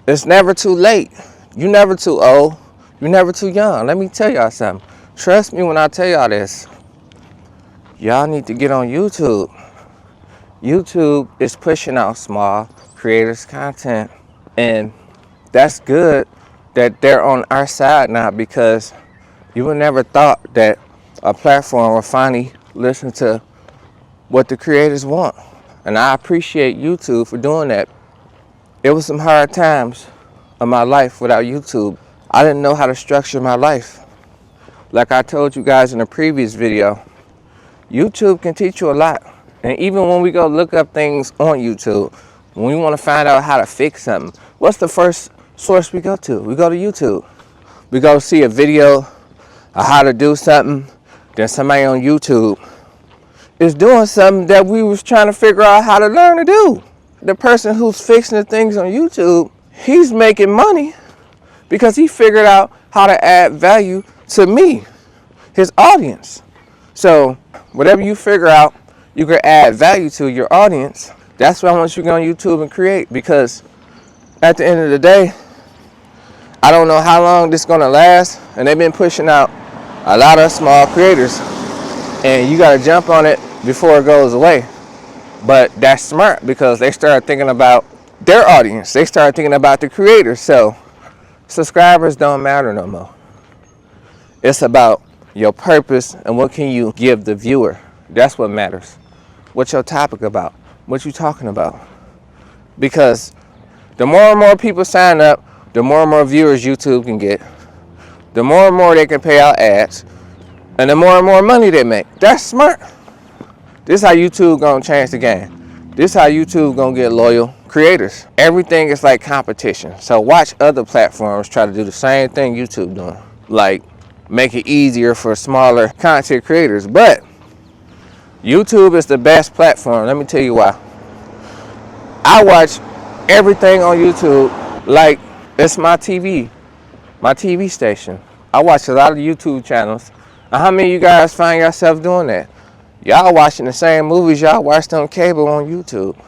It's never too late. You're never too old. You're never too young. Let me tell y'all something. Trust me when I tell y'all this. Y'all need to get on YouTube. YouTube is pushing out small creators content, and that's good that they're on our side now, because you would never thought that a platform will finally listen to what the creators want. And I appreciate YouTube for doing that. It was some hard times of my life without YouTube. I didn't know how to structure my life. Like I told you guys in a previous video, YouTube can teach you a lot. And even when we go look up things on YouTube, when we want to find out how to fix something, what's the first source we go to? We go to YouTube. We go see a video of how to do something, then somebody on YouTube is doing something that we was trying to figure out how to learn to do. The person who's fixing the things on YouTube, he's making money because he figured out how to add value to me, his audience. So whatever you figure out you can add value to your audience, that's why I want you to go on YouTube and create, because at the end of the day, I don't know how long this is going to last, and they've been pushing out a lot of small creators, and you got to jump on it before it goes away. But that's smart, because they start thinking about their audience. They start thinking about the creators. So subscribers don't matter no more. It's about your purpose and what can you give the viewer. That's what matters. What's your topic about? What you talking about? Because the more and more people sign up, the more and more viewers YouTube can get. The more and more they can pay out ads, and the more and more money they make. That's smart. This is how YouTube gonna change the game. This is how YouTube gonna get loyal creators. Everything is like competition. So watch other platforms try to do the same thing YouTube doing. Like make it easier for smaller content creators. But YouTube is the best platform. Let me tell you why. I watch everything on YouTube like it's my TV station. I watch a lot of YouTube channels. And how many of you guys find yourself doing that? Y'all watching the same movies y'all watched on cable on YouTube.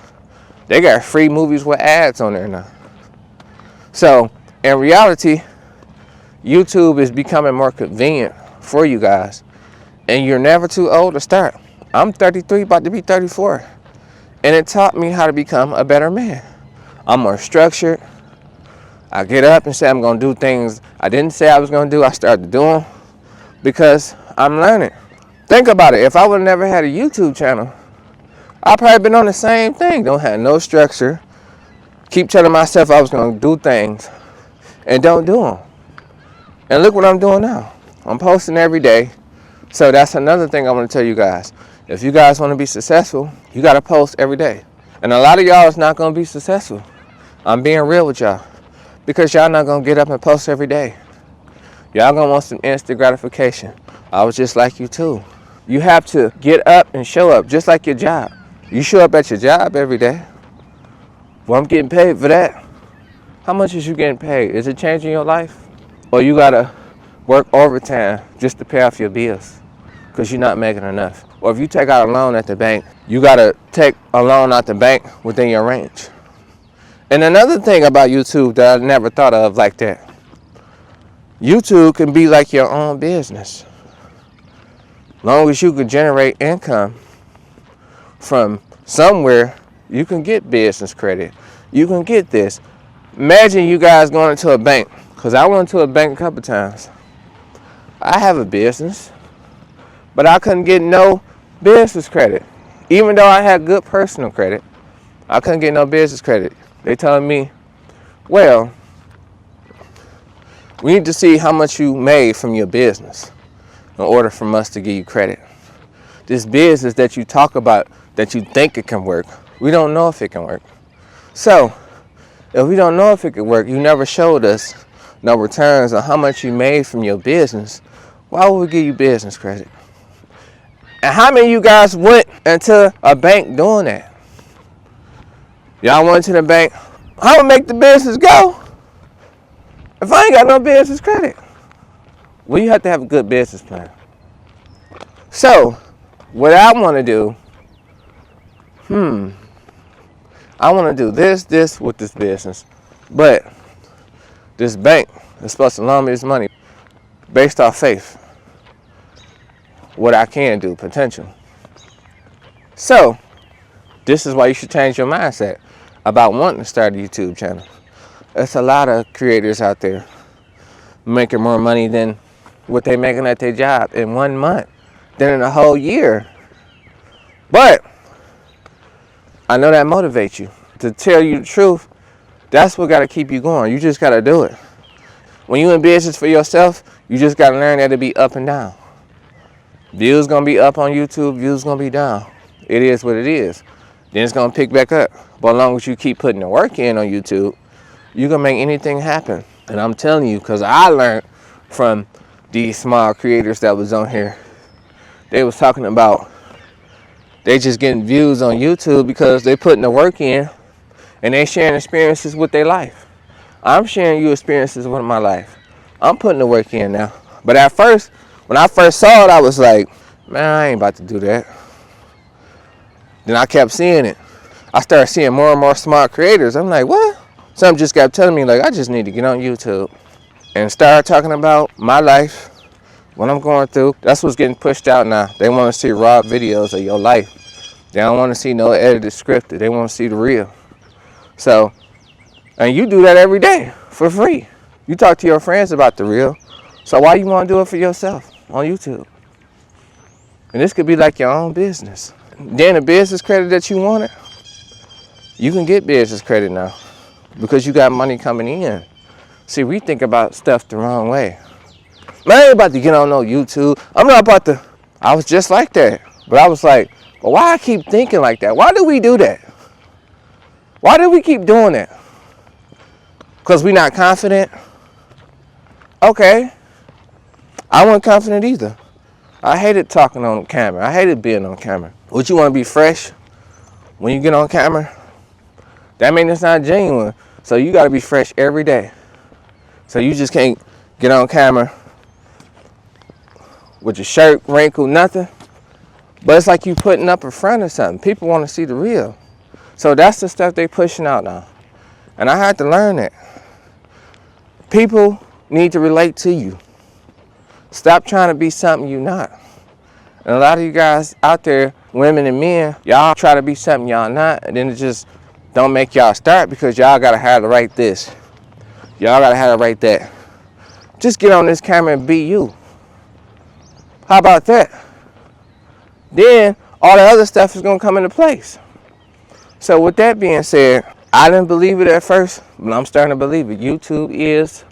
They got free movies with ads on there now. So in reality, YouTube is becoming more convenient for you guys. And you're never too old to start. I'm 33, about to be 34. And it taught me how to become a better man. I'm more structured. I get up and say I'm going to do things I didn't say I was going to do. I started doing because I'm learning. Think about it. If I would have never had a YouTube channel, I'd probably been on the same thing. Don't have no structure. Keep telling myself I was going to do things and don't do them. And look what I'm doing now. I'm posting every day. So that's another thing I want to tell you guys. If you guys want to be successful, you got to post every day. And a lot of y'all is not going to be successful. I'm being real with y'all. Because y'all not going to get up and post every day. Y'all going to want some instant gratification. I was just like you too. You have to get up and show up, just like your job. You show up at your job every day. Well, I'm getting paid for that. How much is you getting paid? Is it changing your life? Or you got to work overtime just to pay off your bills because you're not making enough? Or if you take out a loan at the bank, you got to take a loan out the bank within your range. And another thing about YouTube that I never thought of like that, YouTube can be like your own business. Long as you can generate income from somewhere, you can get business credit. You can get this. Imagine you guys going into a bank, because I went to a bank a couple times. I have a business, but I couldn't get no business credit. Even though I had good personal credit, I couldn't get no business credit. They telling me, well, we need to see how much you made from your business in order for us to give you credit. This business that you talk about, that you think it can work, we don't know if it can work. So, if we don't know if it can work, you never showed us no returns on how much you made from your business, why would we give you business credit? And how many of you guys went into a bank doing that? Y'all went to the bank, how to make the business go if I ain't got no business credit? Well, you have to have a good business plan. So, what I want to do, I want to do this with this business. But this bank is supposed to loan me this money based off faith. What I can do, potential. So, this is why you should change your mindset about wanting to start a YouTube channel. There's a lot of creators out there making more money than what they're making at their job in 1 month than in a whole year. But I know that motivates you. To tell you the truth, that's what got to keep you going. You just got to do it. When you in business for yourself, you just got to learn that to be up and down. Views going to be up on YouTube, views going to be down. It is what it is. Then it's going to pick back up. But as long as you keep putting the work in on YouTube, you can make anything happen. And I'm telling you, because I learned from these small creators that was on here. They was talking about they just getting views on YouTube because they putting the work in and they sharing experiences with their life. I'm sharing you experiences with my life. I'm putting the work in now. But at first, when I first saw it, I was like, man, I ain't about to do that. Then I kept seeing it. I started seeing more and more smart creators. I'm like, what? Something just kept telling me, like, I just need to get on YouTube and start talking about my life, what I'm going through. That's what's getting pushed out now. They want to see raw videos of your life. They don't want to see no edited scripted. They want to see the real. So, and you do that every day for free. You talk to your friends about the real. So why you want to do it for yourself on YouTube? And this could be like your own business. Then the business credit that you wanted, you can get business credit now because you got money coming in. See, we think about stuff the wrong way. Man, I ain't about to get on no YouTube. I'm not about to. I was just like that. But I was like, well, why I keep thinking like that? Why do we do that? Why do we keep doing that? Because we not confident? Okay. I wasn't confident either. I hated talking on camera. I hated being on camera. Would you want to be fresh when you get on camera? That means it's not genuine. So you got to be fresh every day. So you just can't get on camera with your shirt wrinkled, nothing. But it's like you putting up a front or something. People want to see the real. So that's the stuff they pushing out now. And I had to learn that. People need to relate to you. Stop trying to be something you're not. And a lot of you guys out there, women and men, y'all try to be something y'all not, and then it just don't make y'all start because y'all gotta have to write this. Y'all gotta have to write that. Just get on this camera and be you. How about that? Then all the other stuff is gonna come into place. So with that being said, I didn't believe it at first, but I'm starting to believe it. YouTube is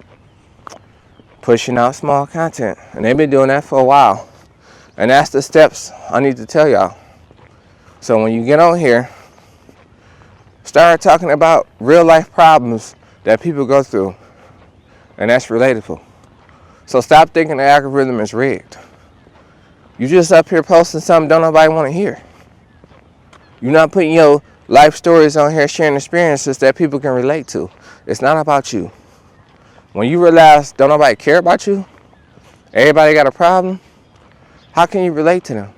pushing out small content, and they've been doing that for a while. And that's the steps I need to tell y'all. So when you get on here, start talking about real life problems that people go through, and that's relatable. So stop thinking the algorithm is rigged. You just up here posting something don't nobody want to hear. You're not putting your life stories on here, sharing experiences that people can relate to. It's not about you. When you realize don't nobody care about you, everybody got a problem, how can you relate to them?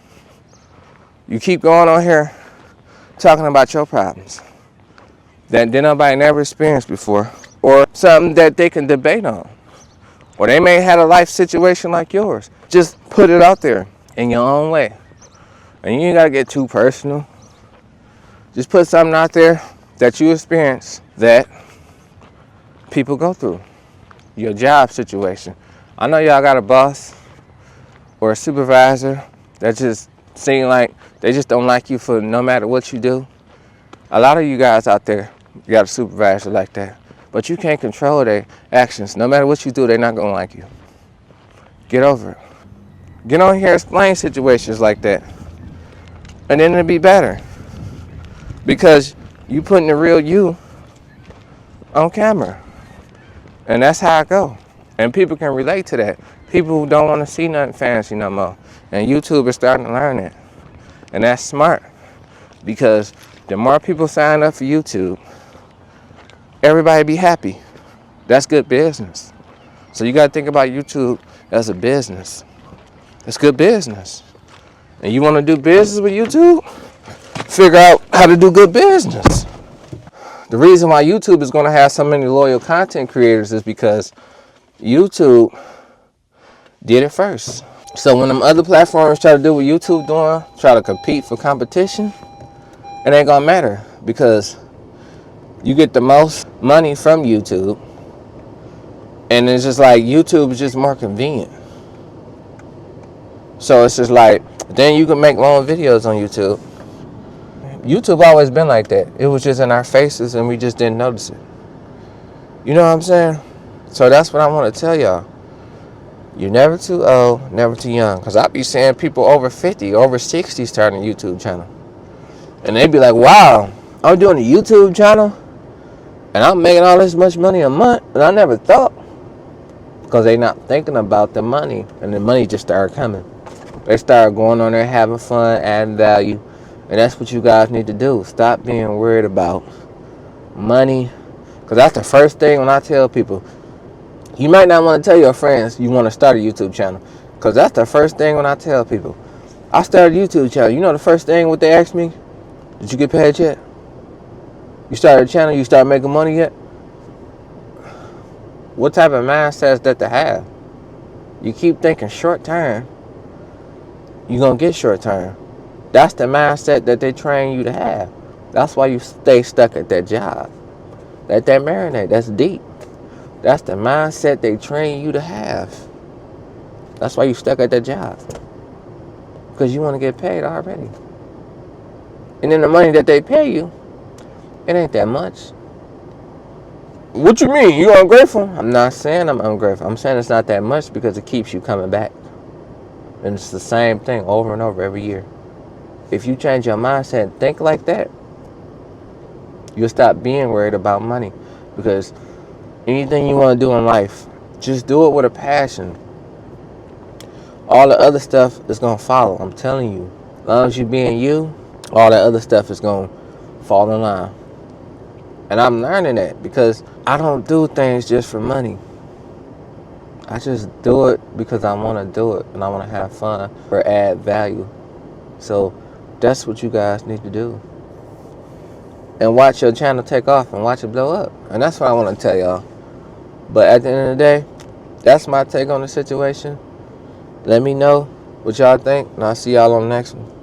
You keep going on here talking about your problems that nobody never experienced before, or something that they can debate on. Or they may have a life situation like yours. Just put it out there in your own way. And you ain't got to get too personal. Just put something out there that you experience that people go through. Your job situation. I know y'all got a boss or a supervisor that just seem like they just don't like you for no matter what you do. A lot of you guys out there, you got a supervisor like that. But you can't control their actions. No matter what you do, they're not going to like you. Get over it. Get on here, explain situations like that. And then it'll be better. Because you putting the real you on camera. And that's how I go. And people can relate to that. People who don't want to see nothing fancy no more. And YouTube is starting to learn it. And that's smart. Because the more people sign up for YouTube, everybody be happy. That's good business. So you got to think about YouTube as a business. It's good business. And you want to do business with YouTube? Figure out how to do good business. The reason why YouTube is going to have so many loyal content creators is because YouTube did it first. So when them other platforms try to do what YouTube doing, try to compete for competition, it ain't gonna matter because you get the most money from YouTube, and it's just like YouTube is just more convenient. So it's just like then you can make long videos on YouTube. YouTube always been like that. It was just in our faces and we just didn't notice it. You know what I'm saying? So that's what I want to tell y'all. You're never too old, never too young. Because I be seeing people over 50, over 60 starting a YouTube channel. And they be like, wow, I'm doing a YouTube channel and I'm making all this much money a month. And I never thought. Because they not thinking about the money. And the money just started coming. They start going on there having fun, adding value. And that's what you guys need to do. Stop being worried about money. Because that's the first thing when I tell people. You might not want to tell your friends you want to start a YouTube channel. Because that's the first thing when I tell people. I started a YouTube channel. You know the first thing what they ask me? Did you get paid yet? You started a channel? You started making money yet? What type of mindset is that to have? You keep thinking short term. You're going to get short term. That's the mindset that they train you to have. That's why you stay stuck at that job. Let that marinate. That's deep. That's the mindset they train you to have. That's why you stuck at that job. Because you want to get paid already. And then the money that they pay you, it ain't that much. What you mean? You ungrateful? I'm not saying I'm ungrateful. I'm saying it's not that much because it keeps you coming back. And it's the same thing over and over every year. If you change your mindset and think like that, you'll stop being worried about money. Because anything you want to do in life, just do it with a passion. All the other stuff is going to follow. I'm telling you. As long as you being you, all that other stuff is going to fall in line. And I'm learning that because I don't do things just for money. I just do it because I want to do it and I want to have fun or add value. So that's what you guys need to do. And watch your channel take off and watch it blow up. And that's what I want to tell y'all. But at the end of the day, that's my take on the situation. Let me know what y'all think, and I'll see y'all on the next one.